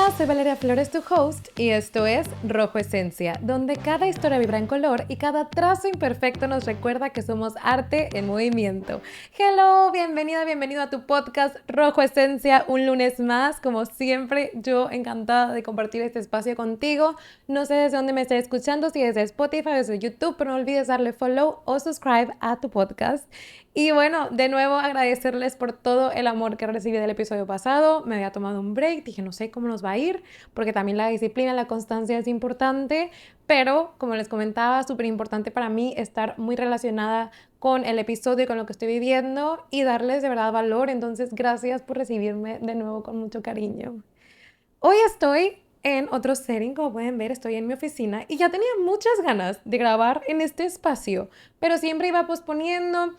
Hola, soy Valeria Flores, tu host, y esto es Rojo Esencia, donde cada historia vibra en color y cada trazo imperfecto nos recuerda que somos arte en movimiento. Hello, bienvenido a tu podcast Rojo Esencia, un lunes más. Como siempre, yo encantada de compartir este espacio contigo. No sé desde dónde me estés escuchando, si desde Spotify o desde YouTube, pero no olvides darle follow o subscribe a tu podcast. Y bueno, de nuevo agradecerles por todo el amor que recibí del episodio pasado. Me había tomado un break, dije no sé cómo nos va a ir, porque también la disciplina, la constancia es importante, pero como les comentaba, súper importante para mí estar muy relacionada con el episodio, con lo que estoy viviendo y darles de verdad valor. Entonces, gracias por recibirme de nuevo con mucho cariño. Hoy estoy en otro setting, como pueden ver, estoy en mi oficina y ya tenía muchas ganas de grabar en este espacio, pero siempre iba posponiendo.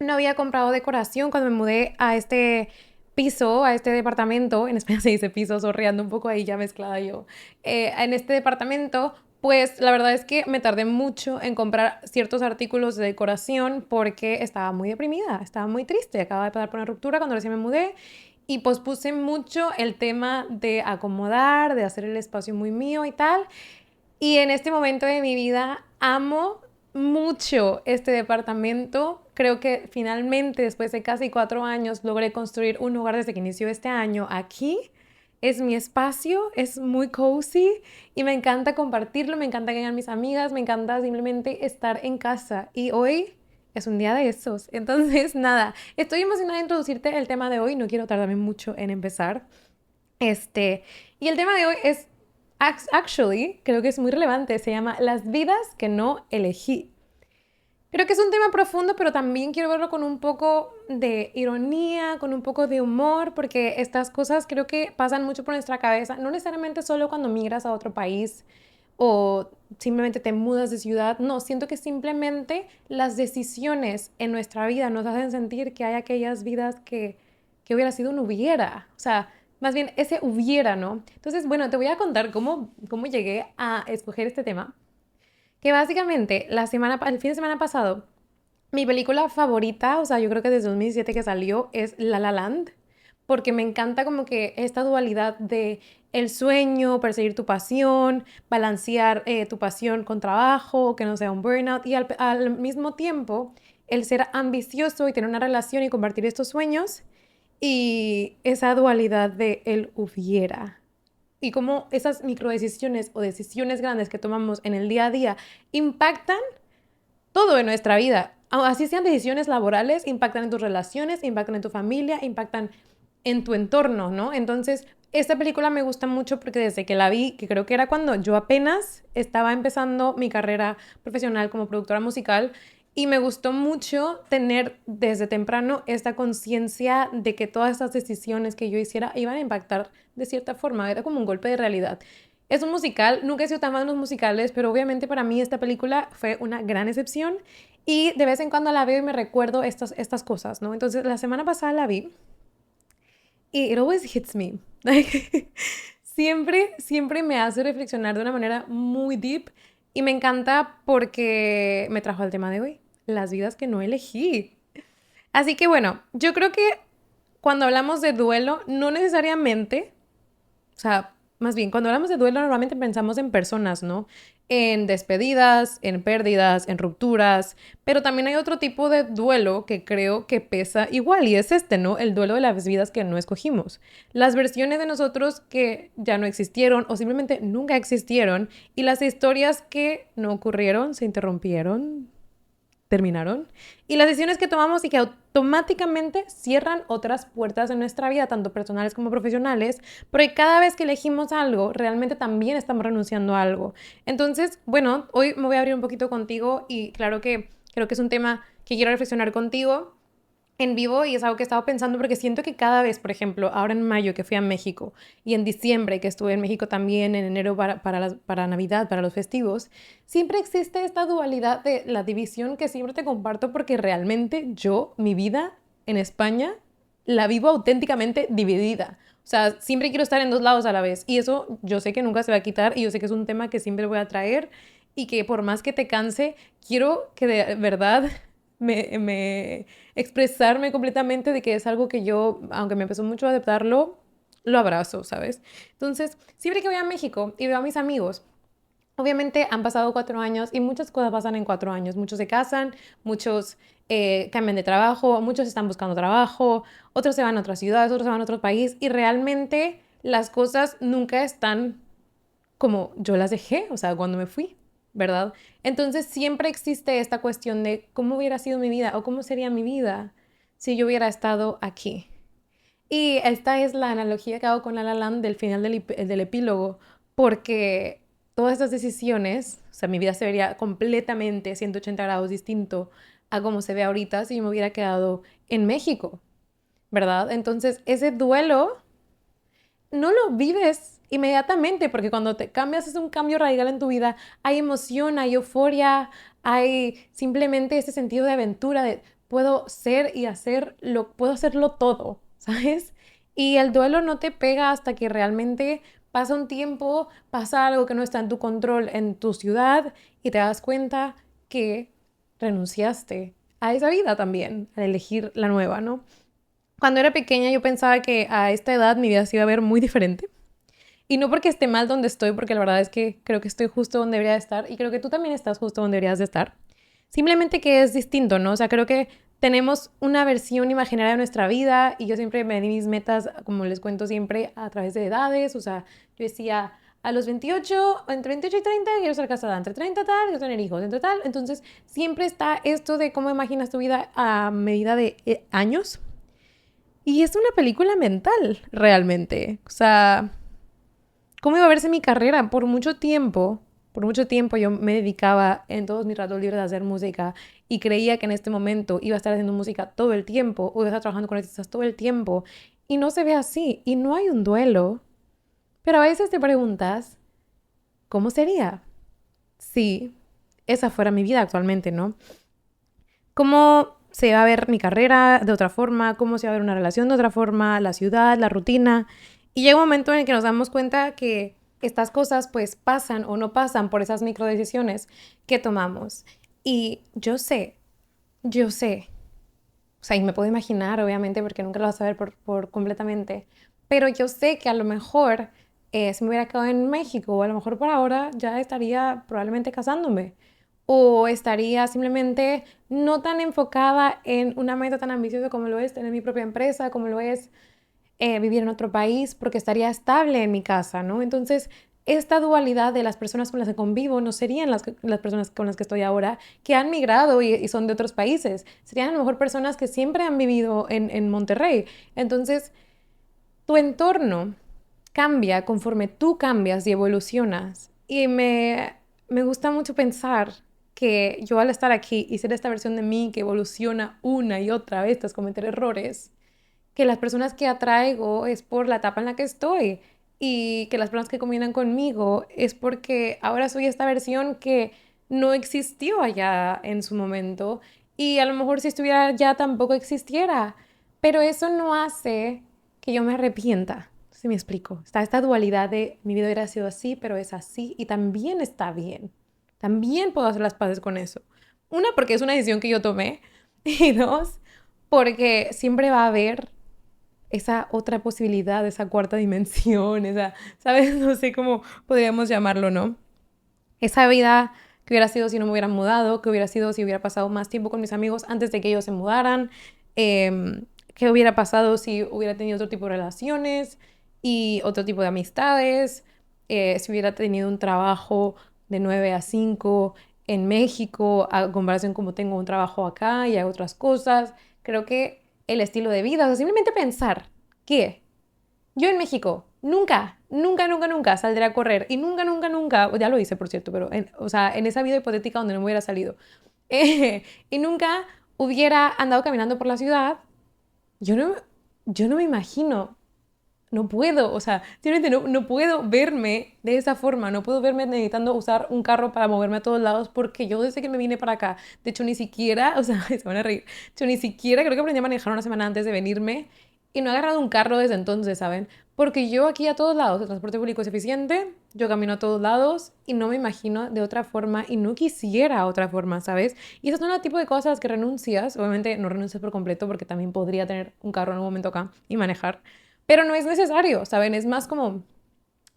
No había comprado decoración cuando me mudé a este piso, a este departamento. En España se dice piso, sorreando un poco ahí ya mezclada yo. En este departamento, pues la verdad es que me tardé mucho en comprar ciertos artículos de decoración porque estaba muy deprimida, estaba muy triste. Acababa de pasar por una ruptura cuando recién me mudé y pospuse mucho el tema de acomodar, de hacer el espacio muy mío y tal. Y en este momento de mi vida amo mucho este departamento. Creo que finalmente, después de casi 4 años, logré construir un lugar desde que inició este año aquí. Es mi espacio, es muy cozy y me encanta compartirlo, me encanta que vengan mis amigas, me encanta simplemente estar en casa. Y hoy es un día de esos. Entonces, nada, estoy emocionada de introducirte el tema de hoy, no quiero tardarme mucho en empezar. Este, y el tema de hoy es, actually, creo que es muy relevante, se llama Las vidas que no elegí. Creo que es un tema profundo, pero también quiero verlo con un poco de ironía, con un poco de humor, porque estas cosas creo que pasan mucho por nuestra cabeza, no necesariamente solo cuando migras a otro país o simplemente te mudas de ciudad, no, siento que simplemente las decisiones en nuestra vida nos hacen sentir que hay aquellas vidas que hubiera sido un hubiera, o sea, más bien ese hubiera, ¿no? Entonces, bueno, te voy a contar cómo llegué a escoger este tema, que básicamente el fin de semana pasado, mi película favorita, o sea, yo creo que desde 2017 que salió, es La La Land, porque me encanta como que esta dualidad de el sueño, perseguir tu pasión, balancear tu pasión con trabajo, que no sea un burnout, y al mismo tiempo el ser ambicioso y tener una relación y compartir estos sueños, y esa dualidad de el hubiera. Y cómo esas microdecisiones o decisiones grandes que tomamos en el día a día impactan todo en nuestra vida. Así sean decisiones laborales, impactan en tus relaciones, impactan en tu familia, impactan en tu entorno, ¿no? Entonces, esta película me gusta mucho porque desde que la vi, que creo que era cuando yo apenas estaba empezando mi carrera profesional como productora musical, y me gustó mucho tener desde temprano esta conciencia de que todas estas decisiones que yo hiciera iban a impactar de cierta forma, era como un golpe de realidad. Es un musical, nunca he sido tan fan de los musicales, pero obviamente para mí esta película fue una gran excepción y de vez en cuando la veo y me recuerdo estas cosas, ¿no? Entonces la semana pasada la vi y it always hits me. Like, siempre me hace reflexionar de una manera muy deep y me encanta porque me trajo al tema de hoy, las vidas que no elegí. Así que bueno, yo creo que cuando hablamos de duelo, no necesariamente, o sea, más bien, cuando hablamos de duelo normalmente pensamos en personas, ¿no? En despedidas, en pérdidas, en rupturas, pero también hay otro tipo de duelo que creo que pesa igual y es este, ¿no? El duelo de las vidas que no escogimos. Las versiones de nosotros que ya no existieron o simplemente nunca existieron y las historias que no ocurrieron, se interrumpieron, terminaron. Y las decisiones que tomamos y que automáticamente cierran otras puertas en nuestra vida, tanto personales como profesionales, porque cada vez que elegimos algo, realmente también estamos renunciando a algo. Entonces, bueno, hoy me voy a abrir un poquito contigo y claro que creo que es un tema que quiero reflexionar contigo en vivo y es algo que he estado pensando porque siento que cada vez, por ejemplo, ahora en mayo que fui a México y en diciembre que estuve en México también, en enero para Navidad, para los festivos, siempre existe esta dualidad de la división que siempre te comparto porque realmente yo, mi vida en España, la vivo auténticamente dividida. O sea, siempre quiero estar en dos lados a la vez y eso yo sé que nunca se va a quitar y yo sé que es un tema que siempre voy a traer y que por más que te canse, quiero que de verdad me expresarme completamente de que es algo que yo, aunque me empezó mucho a adaptarlo, lo abrazo, ¿sabes? Entonces, siempre que voy a México y veo a mis amigos, obviamente han pasado 4 años y muchas cosas pasan en 4 años. Muchos se casan, muchos cambian de trabajo, muchos están buscando trabajo, otros se van a otras ciudades, otros se van a otro país y realmente las cosas nunca están como yo las dejé, o sea, cuando me fui, ¿verdad? Entonces siempre existe esta cuestión de cómo hubiera sido mi vida o cómo sería mi vida si yo hubiera estado aquí. Y esta es la analogía que hago con La La Land del final del epílogo, porque todas estas decisiones, o sea, mi vida se vería completamente 180 grados distinto a cómo se ve ahorita si yo me hubiera quedado en México, ¿verdad? Entonces, ese duelo no lo vives inmediatamente, porque cuando te cambias es un cambio radical en tu vida, hay emoción, hay euforia, hay simplemente ese sentido de aventura, de puedo ser y hacerlo, puedo hacerlo todo, ¿sabes? Y el duelo no te pega hasta que realmente pasa un tiempo, pasa algo que no está en tu control en tu ciudad y te das cuenta que renunciaste a esa vida también, al elegir la nueva, ¿no? Cuando era pequeña yo pensaba que a esta edad mi vida se iba a ver muy diferente. Y no porque esté mal donde estoy, porque la verdad es que creo que estoy justo donde debería de estar y creo que tú también estás justo donde deberías de estar. Simplemente que es distinto, ¿no? O sea, creo que tenemos una versión imaginaria de nuestra vida y yo siempre me di mis metas, como les cuento siempre, a través de edades. O sea, yo decía, a los 28, entre 28 y 30 quiero ser casada, entre 30 tal, quiero tener hijos, entre tal. Entonces, siempre está esto de cómo imaginas tu vida a medida de años. Y es una película mental, realmente. O sea, ¿cómo iba a verse mi carrera? Por mucho tiempo yo me dedicaba en todos mis ratos libres a hacer música y creía que en este momento iba a estar haciendo música todo el tiempo o iba a estar trabajando con artistas todo el tiempo. Y no se ve así. Y no hay un duelo. Pero a veces te preguntas, ¿cómo sería si esa fuera mi vida actualmente, ¿no? ¿Cómo se va a ver mi carrera de otra forma? ¿Cómo se va a ver una relación de otra forma? La ciudad, la rutina. Y llega un momento en el que nos damos cuenta que estas cosas pues pasan o no pasan por esas microdecisiones que tomamos. Y yo sé, o sea, y me puedo imaginar, obviamente, porque nunca lo vas a ver por completamente, pero yo sé que a lo mejor si me hubiera quedado en México, o a lo mejor por ahora ya estaría probablemente casándome, o estaría simplemente no tan enfocada en una meta tan ambiciosa como lo es tener mi propia empresa, como lo es vivir en otro país, porque estaría estable en mi casa, ¿no? Entonces, esta dualidad de las personas con las que convivo no serían las personas con las que estoy ahora, que han migrado y son de otros países. Serían a lo mejor personas que siempre han vivido en Monterrey. Entonces, tu entorno cambia conforme tú cambias y evolucionas. Y me gusta mucho pensar que yo al estar aquí y ser esta versión de mí que evoluciona una y otra vez tras cometer errores, que las personas que atraigo es por la etapa en la que estoy y que las personas que combinan conmigo es porque ahora soy esta versión que no existió allá en su momento y a lo mejor si estuviera allá tampoco existiera, pero eso no hace que yo me arrepienta, si me explico. Está esta dualidad de mi vida hubiera sido así, pero es así y también está bien. También puedo hacer las paces con eso. Una, porque es una decisión que yo tomé y dos, porque siempre va a haber esa otra posibilidad, esa cuarta dimensión, esa, ¿sabes? No sé cómo podríamos llamarlo, ¿no? Esa vida que hubiera sido si no me hubiera mudado, que hubiera sido si hubiera pasado más tiempo con mis amigos antes de que ellos se mudaran, qué hubiera pasado si hubiera tenido otro tipo de relaciones y otro tipo de amistades, si hubiera tenido un trabajo de 9 a 5 en México, a comparación como tengo un trabajo acá y hay otras cosas. Creo que el estilo de vida, o sea, simplemente pensar que yo en México nunca saldré a correr y nunca, ya lo hice por cierto, pero o sea, en esa vida hipotética donde no me hubiera salido y nunca hubiera andado caminando por la ciudad, yo no, yo no me imagino, no puedo, o sea, simplemente no puedo verme de esa forma, no puedo verme necesitando usar un carro para moverme a todos lados porque yo desde que me vine para acá, de hecho ni siquiera, o sea, se van a reír, yo ni siquiera creo que aprendí a manejar una semana antes de venirme y no he agarrado un carro desde entonces, ¿saben? Porque yo aquí a todos lados, el transporte público es eficiente, yo camino a todos lados y no me imagino de otra forma y no quisiera otra forma, ¿sabes? Y esas son el tipo de cosas que renuncias, obviamente no renuncias por completo porque también podría tener un carro en un momento acá y manejar, pero no es necesario, ¿saben? Es más como,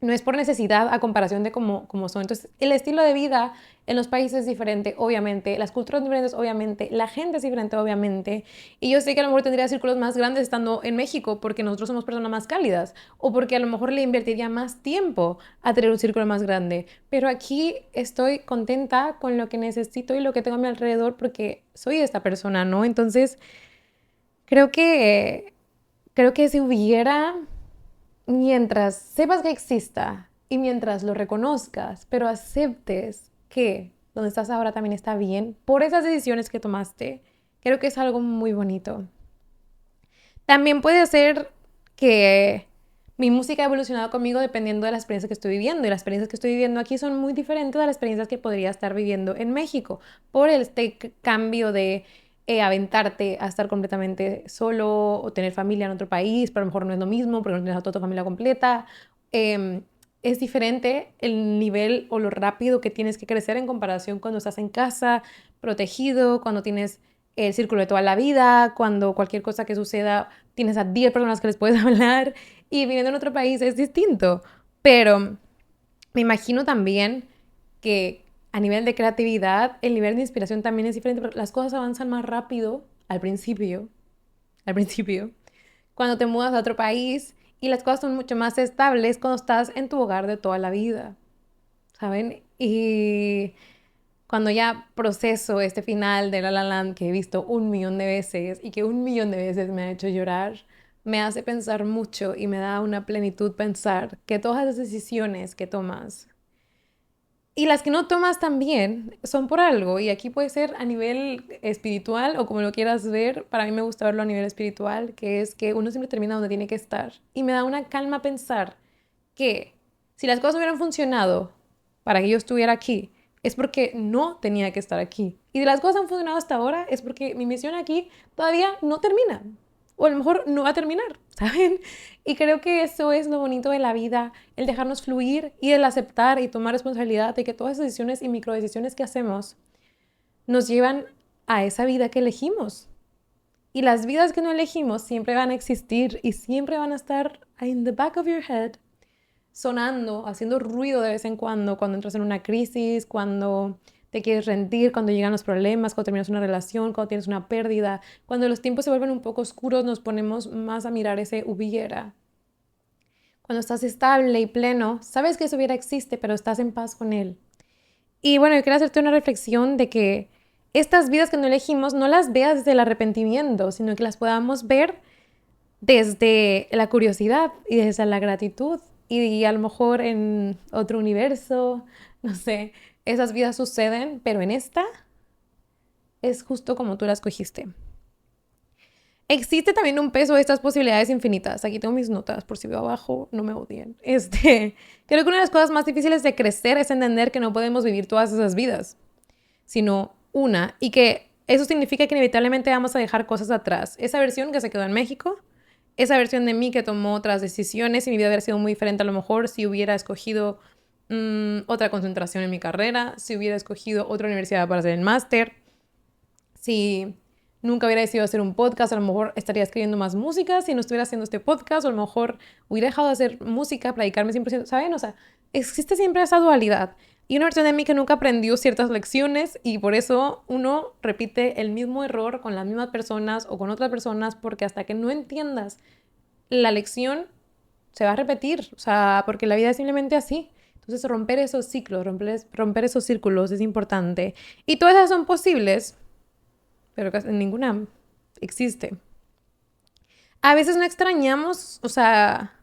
no es por necesidad a comparación de cómo son. Entonces, el estilo de vida en los países es diferente, obviamente, las culturas son diferentes, obviamente, la gente es diferente, obviamente, y yo sé que a lo mejor tendría círculos más grandes estando en México porque nosotros somos personas más cálidas, o porque a lo mejor le invertiría más tiempo a tener un círculo más grande, pero aquí estoy contenta con lo que necesito y lo que tengo a mi alrededor porque soy esta persona, ¿no? Entonces, creo que, creo que si hubiera, mientras sepas que exista y mientras lo reconozcas, pero aceptes que donde estás ahora también está bien por esas decisiones que tomaste, creo que es algo muy bonito. También puede ser que mi música ha evolucionado conmigo dependiendo de la experiencia que estoy viviendo y las experiencias que estoy viviendo aquí son muy diferentes a las experiencias que podría estar viviendo en México por este cambio de aventarte a estar completamente solo o tener familia en otro país, pero a lo mejor no es lo mismo porque no tienes a toda tu familia completa. Em, es diferente el nivel o lo rápido que tienes que crecer en comparación cuando estás en casa, protegido, cuando tienes el círculo de toda la vida, cuando cualquier cosa que suceda tienes a 10 personas que les puedes hablar y viviendo en otro país es distinto. Pero me imagino también que a nivel de creatividad, el nivel de inspiración también es diferente, porque las cosas avanzan más rápido al principio, cuando te mudas a otro país y las cosas son mucho más estables cuando estás en tu hogar de toda la vida, ¿saben? Y cuando ya proceso este final de La La Land que he visto 1 millón de veces y que 1 millón de veces me ha hecho llorar, me hace pensar mucho y me da una plenitud pensar que todas las decisiones que tomas y las que no tomas también son por algo y aquí puede ser a nivel espiritual o como lo quieras ver, para mí me gusta verlo a nivel espiritual, que es que uno siempre termina donde tiene que estar y me da una calma pensar que si las cosas hubieran funcionado para que yo estuviera aquí, es porque no tenía que estar aquí. Y si las cosas han funcionado hasta ahora, es porque mi misión aquí todavía no termina. O a lo mejor no va a terminar, ¿saben? Y creo que eso es lo bonito de la vida, el dejarnos fluir y el aceptar y tomar responsabilidad de que todas esas decisiones y microdecisiones que hacemos nos llevan a esa vida que elegimos. Y las vidas que no elegimos siempre van a existir y siempre van a estar in the back of your head sonando, haciendo ruido de vez en cuando entras en una crisis, cuando te quieres rendir, cuando llegan los problemas, cuando terminas una relación, cuando tienes una pérdida, cuando los tiempos se vuelven un poco oscuros, nos ponemos más a mirar ese hubiera. Cuando estás estable y pleno, sabes que ese hubiera existe, pero estás en paz con él. Y bueno, yo quiero hacerte una reflexión de que estas vidas que no elegimos no las veas desde el arrepentimiento, sino que las podamos ver desde la curiosidad y desde la gratitud y a lo mejor en otro universo, no sé, esas vidas suceden, pero en esta es justo como tú las cogiste. Existe también un peso de estas posibilidades infinitas. Aquí tengo mis notas, por si veo abajo, no me odien. Creo que una de las cosas más difíciles de crecer es entender que no podemos vivir todas esas vidas, sino una, y que eso significa que inevitablemente vamos a dejar cosas atrás. Esa versión que se quedó en México, esa versión de mí que tomó otras decisiones y mi vida hubiera sido muy diferente a lo mejor si hubiera escogido otra concentración en mi carrera, si hubiera escogido otra universidad para hacer el máster, si nunca hubiera decidido hacer un podcast, a lo mejor estaría escribiendo más música, si no estuviera haciendo este podcast, o a lo mejor hubiera dejado de hacer música, predicarme 100%, ¿saben? O sea, existe siempre esa dualidad. Y una versión de mí que nunca aprendió ciertas lecciones y por eso uno repite el mismo error con las mismas personas o con otras personas porque hasta que no entiendas la lección se va a repetir, o sea, porque la vida es simplemente así. Entonces romper esos ciclos, romper esos círculos es importante. Y todas esas son posibles, pero casi ninguna existe. A veces no extrañamos, o sea,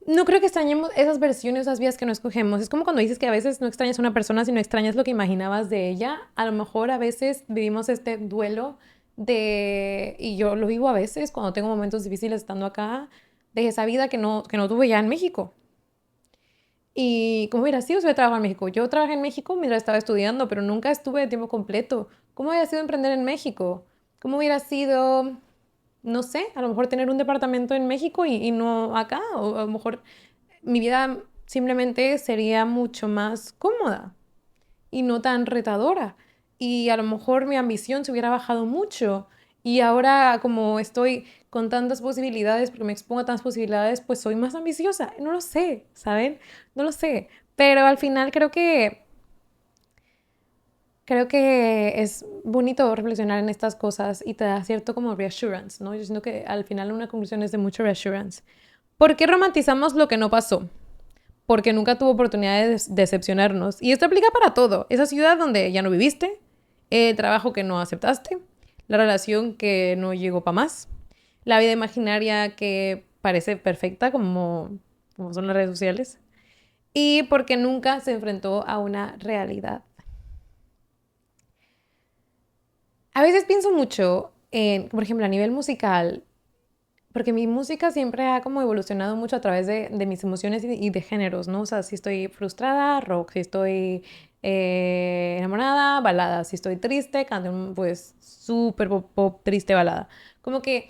no creo que extrañemos esas versiones, esas vidas que no escogemos. Es como cuando dices que a veces no extrañas a una persona, sino extrañas lo que imaginabas de ella. A lo mejor a veces vivimos este duelo y yo lo vivo a veces cuando tengo momentos difíciles estando acá, de esa vida que no tuve ya en México. Y cómo hubiera sido si hubiera trabajado en México. Yo trabajé en México mientras estaba estudiando, pero nunca estuve de tiempo completo. ¿Cómo hubiera sido emprender en México? ¿Cómo hubiera sido, no sé, a lo mejor tener un departamento en México y no acá? O a lo mejor mi vida simplemente sería mucho más cómoda y no tan retadora. Y a lo mejor mi ambición se hubiera bajado mucho Y ahora como estoy con tantas posibilidades, porque me expongo a tantas posibilidades, pues soy más ambiciosa. No lo sé, ¿saben? No lo sé. Pero al final creo que es bonito reflexionar en estas cosas y te da cierto como reassurance, ¿no? Yo siento que al final una conclusión es de mucho reassurance. ¿Por qué romantizamos lo que no pasó? Porque nunca tuvo oportunidad de decepcionarnos. Y esto aplica para todo. Esa ciudad donde ya no viviste, el trabajo que no aceptaste, la relación que no llegó para más, la vida imaginaria que parece perfecta como son las redes sociales, y porque nunca se enfrentó a una realidad. A veces pienso mucho en, por ejemplo, a nivel musical, porque mi música siempre ha como evolucionado mucho a través de mis emociones y de géneros, ¿no? O sea, si estoy frustrada, rock, si estoy enamorada, balada, si estoy triste, canción pues súper pop, pop, triste, balada. Como que,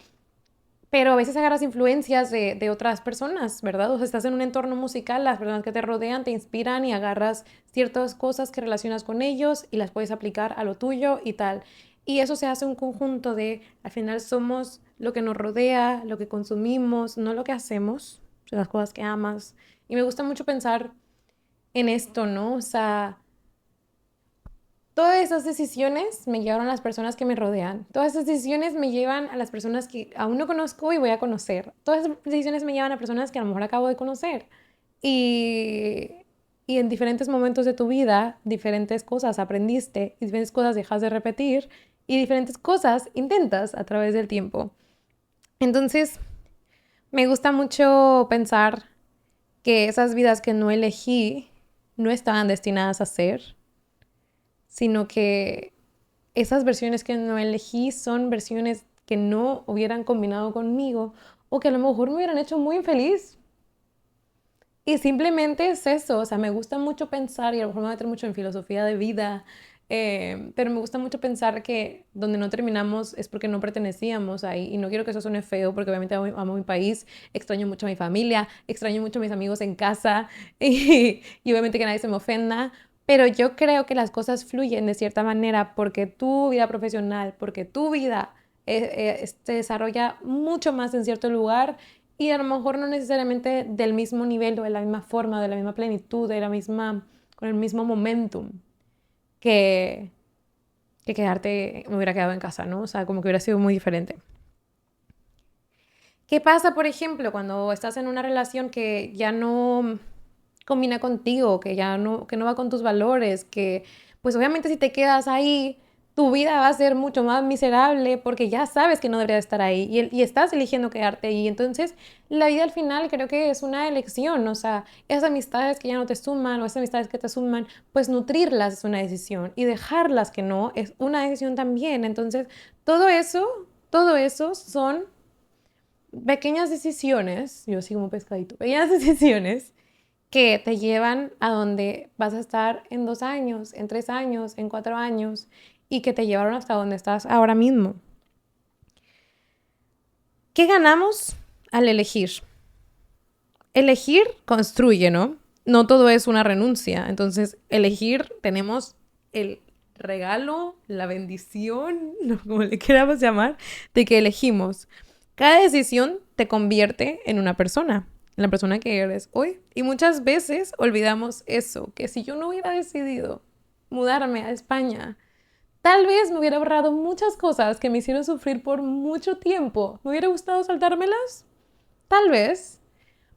pero a veces agarras influencias de otras personas, ¿verdad? O sea, estás en un entorno musical, las personas que te rodean te inspiran y agarras ciertas cosas que relacionas con ellos y las puedes aplicar a lo tuyo y tal. Y eso se hace un conjunto de, al final somos lo que nos rodea, lo que consumimos, no lo que hacemos, las cosas que amas. Y me gusta mucho pensar en esto, ¿no? O sea, todas esas decisiones me llevaron a las personas que me rodean. Todas esas decisiones me llevan a las personas que aún no conozco y voy a conocer. Todas esas decisiones me llevan a personas que a lo mejor acabo de conocer. Y, y en diferentes momentos de tu vida, diferentes cosas aprendiste, y diferentes cosas dejas de repetir y diferentes cosas intentas a través del tiempo. Entonces, me gusta mucho pensar que esas vidas que no elegí no estaban destinadas a ser, sino que esas versiones que no elegí son versiones que no hubieran combinado conmigo o que a lo mejor me hubieran hecho muy infeliz. Y simplemente es eso, o sea, me gusta mucho pensar, y a lo mejor me voy a meter mucho en filosofía de vida, pero me gusta mucho pensar que donde no terminamos es porque no pertenecíamos ahí. Y no quiero que eso suene feo, porque obviamente amo mi país, extraño mucho a mi familia, extraño mucho a mis amigos en casa, y obviamente que nadie se me ofenda. Pero yo creo que las cosas fluyen de cierta manera porque tu vida profesional, porque tu vida se desarrolla mucho más en cierto lugar y a lo mejor no necesariamente del mismo nivel o de la misma forma, de la misma plenitud, con el mismo momentum que, que quedarte, me hubiera quedado en casa, ¿no? O sea, como que hubiera sido muy diferente. ¿Qué pasa, por ejemplo, cuando estás en una relación que ya no combina contigo, que no va con tus valores, que pues obviamente si te quedas ahí, tu vida va a ser mucho más miserable porque ya sabes que no deberías estar ahí y estás eligiendo quedarte ahí. Entonces, la vida al final creo que es una elección, o sea, esas amistades que ya no te suman o esas amistades que te suman, pues nutrirlas es una decisión y dejarlas que no es una decisión también. Entonces, todo eso son pequeñas decisiones, yo sigo como pescadito, pequeñas decisiones que te llevan a donde vas a estar en 2 años, en 3 años, en 4 años y que te llevaron hasta donde estás ahora mismo. ¿Qué ganamos al elegir? Elegir construye, ¿no? No todo es una renuncia. Entonces, elegir tenemos el regalo, la bendición, no, como le queramos llamar, de que elegimos. Cada decisión te convierte en una persona, en la persona que eres hoy. Y muchas veces olvidamos eso, que si yo no hubiera decidido mudarme a España, tal vez me hubiera ahorrado muchas cosas que me hicieron sufrir por mucho tiempo. ¿Me hubiera gustado saltármelas? Tal vez.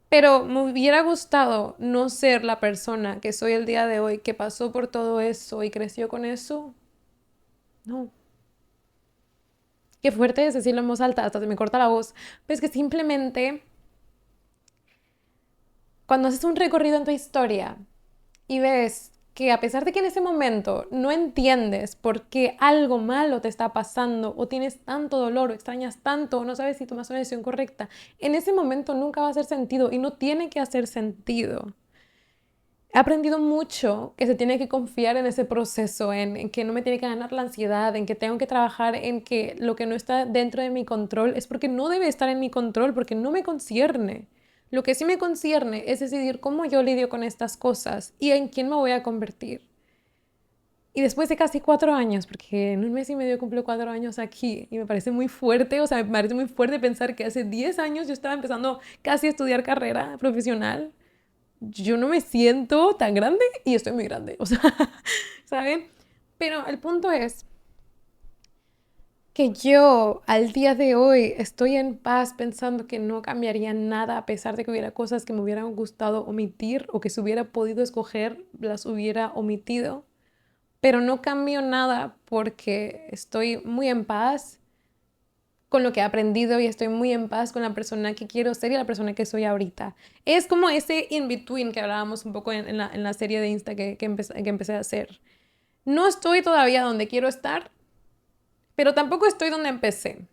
Pero me hubiera gustado no ser la persona que soy el día de hoy, que pasó por todo eso y creció con eso. No. Qué fuerte es decirlo en voz alta, hasta se me corta la voz. Pero es que simplemente cuando haces un recorrido en tu historia y ves que a pesar de que en ese momento no entiendes por qué algo malo te está pasando o tienes tanto dolor o extrañas tanto o no sabes si tomas una decisión correcta, en ese momento nunca va a hacer sentido y no tiene que hacer sentido. He aprendido mucho que se tiene que confiar en ese proceso, en que no me tiene que ganar la ansiedad, en que tengo que trabajar en que lo que no está dentro de mi control es porque no debe estar en mi control, porque no me concierne. Lo que sí me concierne es decidir cómo yo lidio con estas cosas y en quién me voy a convertir. Y después de casi 4 años, porque en un mes y medio cumplo 4 años aquí, y me parece muy fuerte, o sea, me parece muy fuerte pensar que hace 10 años yo estaba empezando casi a estudiar carrera profesional. Yo no me siento tan grande y estoy muy grande, o sea, ¿saben? Pero el punto es que yo al día de hoy estoy en paz pensando que no cambiaría nada a pesar de que hubiera cosas que me hubieran gustado omitir o que si hubiera podido escoger las hubiera omitido. Pero no cambio nada porque estoy muy en paz con lo que he aprendido y estoy muy en paz con la persona que quiero ser y la persona que soy ahorita. Es como ese in-between que hablábamos un poco en la serie de Insta que empecé a hacer. No estoy todavía donde quiero estar, pero tampoco estoy donde empecé,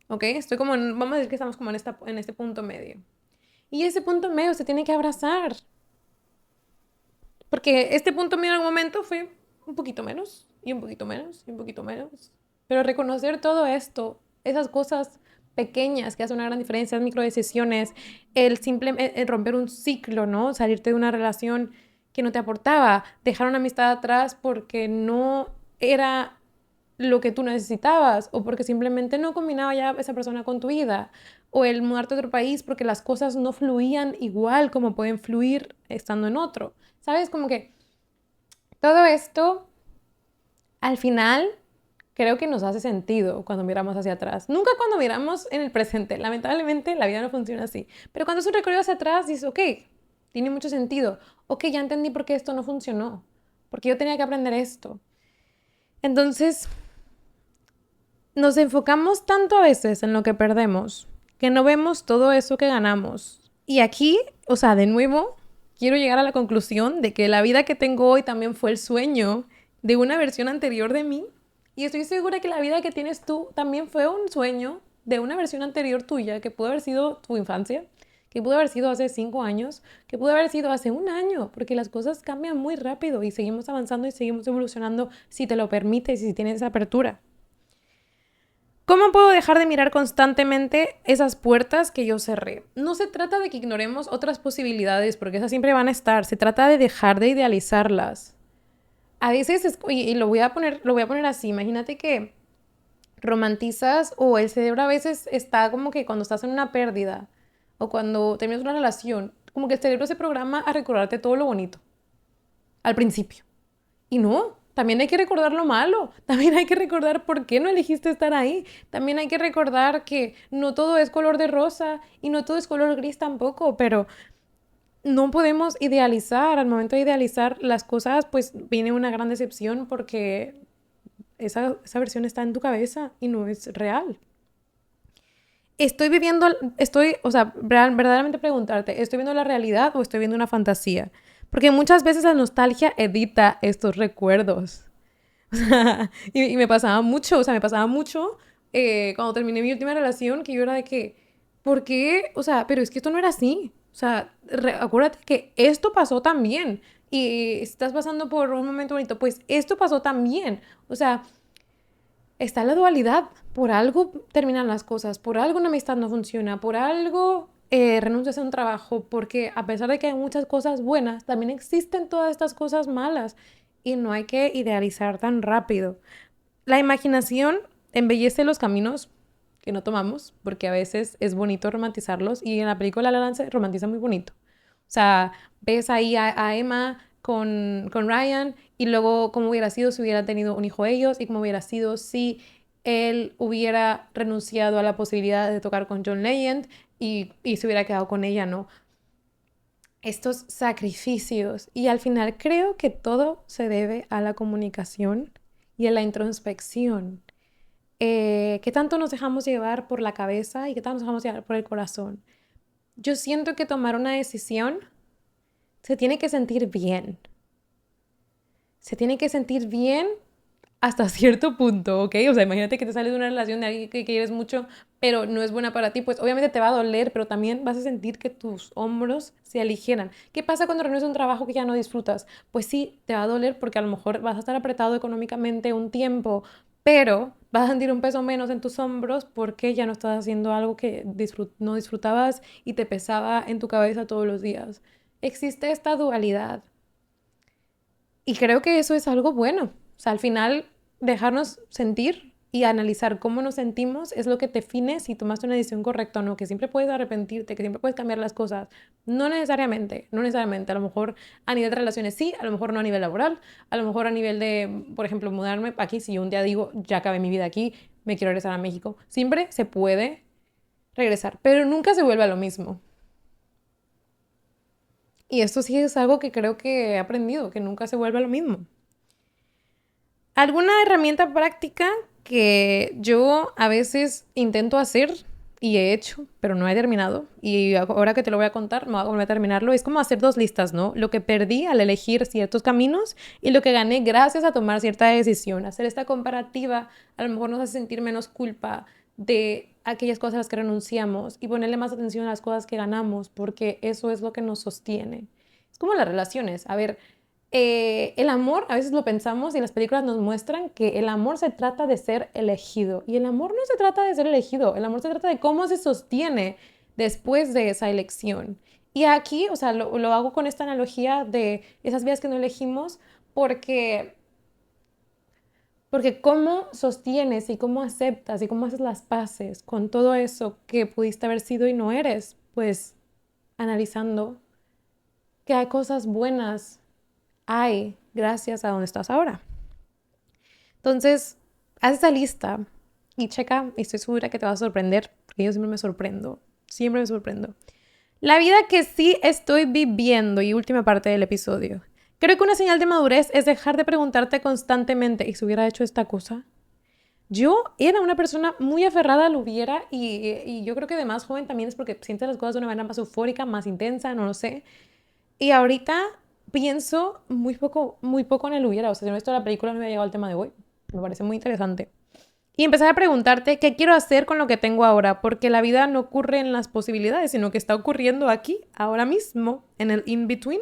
¿ok? Estoy como, vamos a decir que estamos como en este punto medio. Y ese punto medio se tiene que abrazar, porque este punto medio en algún momento fue un poquito menos, y un poquito menos, y un poquito menos. Pero reconocer todo esto, esas cosas pequeñas que hacen una gran diferencia, las microdecisiones, el romper un ciclo, ¿no? Salirte de una relación que no te aportaba, dejar una amistad atrás porque no era lo que tú necesitabas o porque simplemente no combinaba ya esa persona con tu vida o el mudarte a otro país porque las cosas no fluían igual como pueden fluir estando en otro. ¿Sabes? Como que todo esto al final creo que nos hace sentido cuando miramos hacia atrás. Nunca cuando miramos en el presente. Lamentablemente la vida no funciona así. Pero cuando es un recorrido hacia atrás dices, ok, tiene mucho sentido. Ok, ya entendí por qué esto no funcionó. Porque yo tenía que aprender esto. Entonces, nos enfocamos tanto a veces en lo que perdemos que no vemos todo eso que ganamos. Y aquí, o sea, de nuevo, quiero llegar a la conclusión de que la vida que tengo hoy también fue el sueño de una versión anterior de mí. Y estoy segura que la vida que tienes tú también fue un sueño de una versión anterior tuya, que pudo haber sido tu infancia, que pudo haber sido hace 5 años, que pudo haber sido hace un año, porque las cosas cambian muy rápido y seguimos avanzando y seguimos evolucionando si te lo permites y si tienes esa apertura. ¿Cómo puedo dejar de mirar constantemente esas puertas que yo cerré? No se trata de que ignoremos otras posibilidades, porque esas siempre van a estar. Se trata de dejar de idealizarlas. A veces, y lo voy a poner así, imagínate que romantizas o el cerebro a veces está como que cuando estás en una pérdida o cuando terminas una relación, como que el cerebro se programa a recordarte todo lo bonito al principio. Y no, también hay que recordar lo malo, también hay que recordar por qué no elegiste estar ahí, también hay que recordar que no todo es color de rosa y no todo es color gris tampoco, pero no podemos idealizar, al momento de idealizar las cosas, pues viene una gran decepción porque esa versión está en tu cabeza y no es real. O sea, verdaderamente preguntarte, ¿estoy viendo la realidad o estoy viendo una fantasía? Porque muchas veces la nostalgia edita estos recuerdos. O sea, y me pasaba mucho, o sea, me pasaba mucho cuando terminé mi última relación, que yo era de que, ¿por qué? O sea, pero es que esto no era así. O sea, acuérdate que esto pasó también. Y estás pasando por un momento bonito, pues esto pasó también. O sea, está la dualidad. Por algo terminan las cosas, por algo una amistad no funciona, por algo renuncias a un trabajo, porque a pesar de que hay muchas cosas buenas, también existen todas estas cosas malas y no hay que idealizar tan rápido. La imaginación embellece los caminos que no tomamos, porque a veces es bonito romantizarlos y en la película La La Land se romantiza muy bonito. O sea, ves ahí a Emma con Ryan y luego cómo hubiera sido si hubieran tenido un hijo ellos y cómo hubiera sido si él hubiera renunciado a la posibilidad de tocar con John Legend y se hubiera quedado con ella, ¿no? Estos sacrificios. Y al final creo que todo se debe a la comunicación y a la introspección. ¿Qué tanto nos dejamos llevar por la cabeza y qué tanto nos dejamos llevar por el corazón? Yo siento que tomar una decisión se tiene que sentir bien. Se tiene que sentir bien hasta cierto punto, ¿ok? O sea, imagínate que te sales de una relación de alguien que quieres mucho, pero no es buena para ti, pues obviamente te va a doler, pero también vas a sentir que tus hombros se aligeran. ¿Qué pasa cuando renuncias a un trabajo que ya no disfrutas? Pues sí, te va a doler porque a lo mejor vas a estar apretado económicamente un tiempo, pero vas a sentir un peso menos en tus hombros porque ya no estás haciendo algo que no disfrutabas y te pesaba en tu cabeza todos los días. Existe esta dualidad y creo que eso es algo bueno. O sea, al final, dejarnos sentir y analizar cómo nos sentimos es lo que define si tomaste una decisión correcta o no, que siempre puedes arrepentirte, que siempre puedes cambiar las cosas. No necesariamente, no necesariamente. A lo mejor a nivel de relaciones sí, a lo mejor no a nivel laboral, a lo mejor a nivel de, por ejemplo, mudarme aquí. Si yo un día digo, ya acabé mi vida aquí, me quiero regresar a México, siempre se puede regresar, pero nunca se vuelve a lo mismo. Y esto sí es algo que creo que he aprendido, que nunca se vuelve a lo mismo. ¿Alguna herramienta práctica que yo a veces intento hacer y he hecho, pero no he terminado? Y ahora que te lo voy a contar, me voy a volver a terminarlo. Es como hacer dos listas, ¿no? Lo que perdí al elegir ciertos caminos y lo que gané gracias a tomar cierta decisión. Hacer esta comparativa a lo mejor nos hace sentir menos culpa de aquellas cosas a las que renunciamos y ponerle más atención a las cosas que ganamos, porque eso es lo que nos sostiene. Es como las relaciones. A ver, el amor, a veces lo pensamos y las películas nos muestran que el amor se trata de ser elegido. Y el amor no se trata de ser elegido, el amor se trata de cómo se sostiene después de esa elección. Y aquí, o sea, lo hago con esta analogía de esas vidas que no elegimos porque, porque cómo sostienes y cómo aceptas y cómo haces las paces con todo eso que pudiste haber sido y no eres, pues analizando que hay cosas buenas hay gracias a donde estás ahora. Entonces, haz esa lista y checa, y estoy segura que te va a sorprender, porque yo siempre me sorprendo, siempre me sorprendo. La vida que sí estoy viviendo, y última parte del episodio. Creo que una señal de madurez es dejar de preguntarte constantemente, ¿y si hubiera hecho esta cosa? Yo era una persona muy aferrada al hubiera y yo creo que de más joven también es porque sientes las cosas de una manera más eufórica, más intensa, no lo sé. Y ahorita pienso muy poco en el hubiera. O sea, si no he visto la película no me había llegado al tema de hoy. Me parece muy interesante. Y empezar a preguntarte qué quiero hacer con lo que tengo ahora, porque la vida no ocurre en las posibilidades, sino que está ocurriendo aquí, ahora mismo, en el in-between.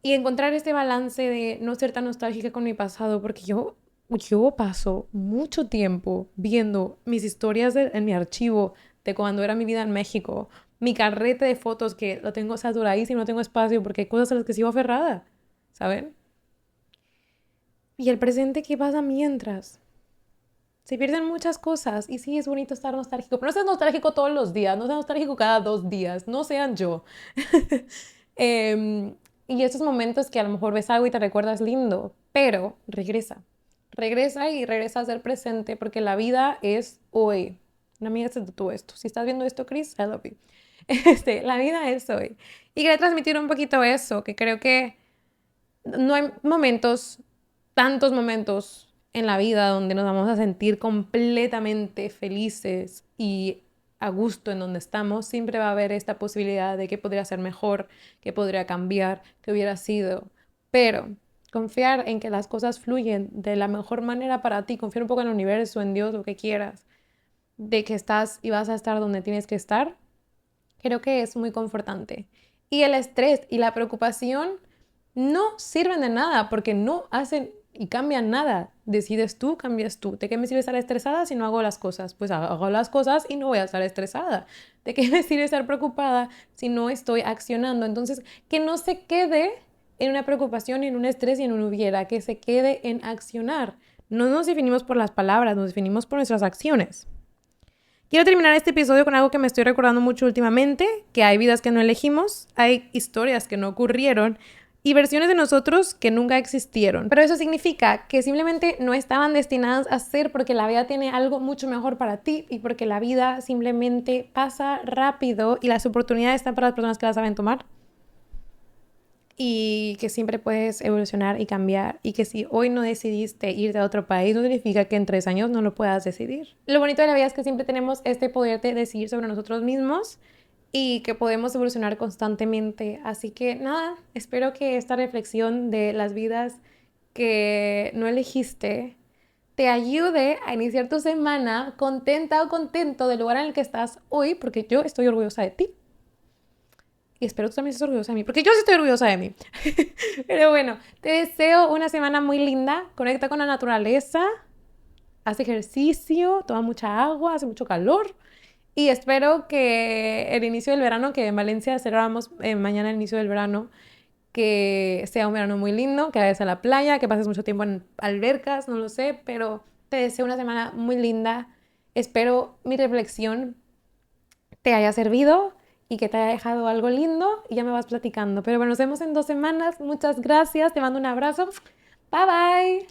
Y encontrar este balance de no ser tan nostálgica con mi pasado, porque yo paso mucho tiempo viendo mis historias en mi archivo de cuando era mi vida en México, mi carrete de fotos que lo tengo saturadísimo, no tengo espacio porque hay cosas a las que sigo aferrada, ¿saben? Y el presente, ¿qué pasa mientras? Se pierden muchas cosas y sí es bonito estar nostálgico, pero no seas nostálgico todos los días, no seas nostálgico cada 2 días, no sean yo. Y estos momentos que a lo mejor ves algo y te recuerdas lindo, pero regresa. Regresa y regresa a ser presente porque la vida es hoy. Una amiga se tatuó esto. Si estás viendo esto, Chris, I love you. La vida es hoy. Y quería transmitir un poquito eso, que creo que no hay momentos, tantos momentos en la vida donde nos vamos a sentir completamente felices y a gusto en donde estamos. Siempre va a haber esta posibilidad de que podría ser mejor, que podría cambiar, que hubiera sido. Pero confiar en que las cosas fluyen de la mejor manera para ti, confiar un poco en el universo, en Dios, lo que quieras, de que estás y vas a estar donde tienes que estar, creo que es muy confortante. Y el estrés y la preocupación no sirven de nada porque no hacen y cambian nada. Decides tú, cambias tú. ¿De qué me sirve estar estresada si no hago las cosas? Pues hago las cosas y no voy a estar estresada. ¿De qué me sirve estar preocupada si no estoy accionando? Entonces, que no se quede en una preocupación, en un estrés y en un hubiera, que se quede en accionar. No nos definimos por las palabras, nos definimos por nuestras acciones. Quiero terminar este episodio con algo que me estoy recordando mucho últimamente, que hay vidas que no elegimos, hay historias que no ocurrieron y versiones de nosotros que nunca existieron. Pero eso significa que simplemente no estaban destinadas a ser porque la vida tiene algo mucho mejor para ti y porque la vida simplemente pasa rápido y las oportunidades están para las personas que las saben tomar. Y que siempre puedes evolucionar y cambiar y que si hoy no decidiste irte a otro país no significa que en 3 años no lo puedas decidir. Lo bonito de la vida es que siempre tenemos este poder de decidir sobre nosotros mismos y que podemos evolucionar constantemente. Así que nada, espero que esta reflexión de las vidas que no elegiste te ayude a iniciar tu semana contenta o contento del lugar en el que estás hoy, porque yo estoy orgullosa de ti. Y espero que tú también estés orgullosa de mí, porque yo sí estoy orgullosa de mí. Pero bueno, te deseo una semana muy linda. Conecta con la naturaleza, haz ejercicio, toma mucha agua, hace mucho calor. Y espero que el inicio del verano, que en Valencia celebramos mañana el inicio del verano, que sea un verano muy lindo, que vayas a la playa, que pases mucho tiempo en albercas, no lo sé, pero te deseo una semana muy linda. Espero mi reflexión te haya servido y que te haya dejado algo lindo y ya me vas platicando. Pero bueno, nos vemos en 2 semanas. Muchas gracias, te mando un abrazo. Bye bye.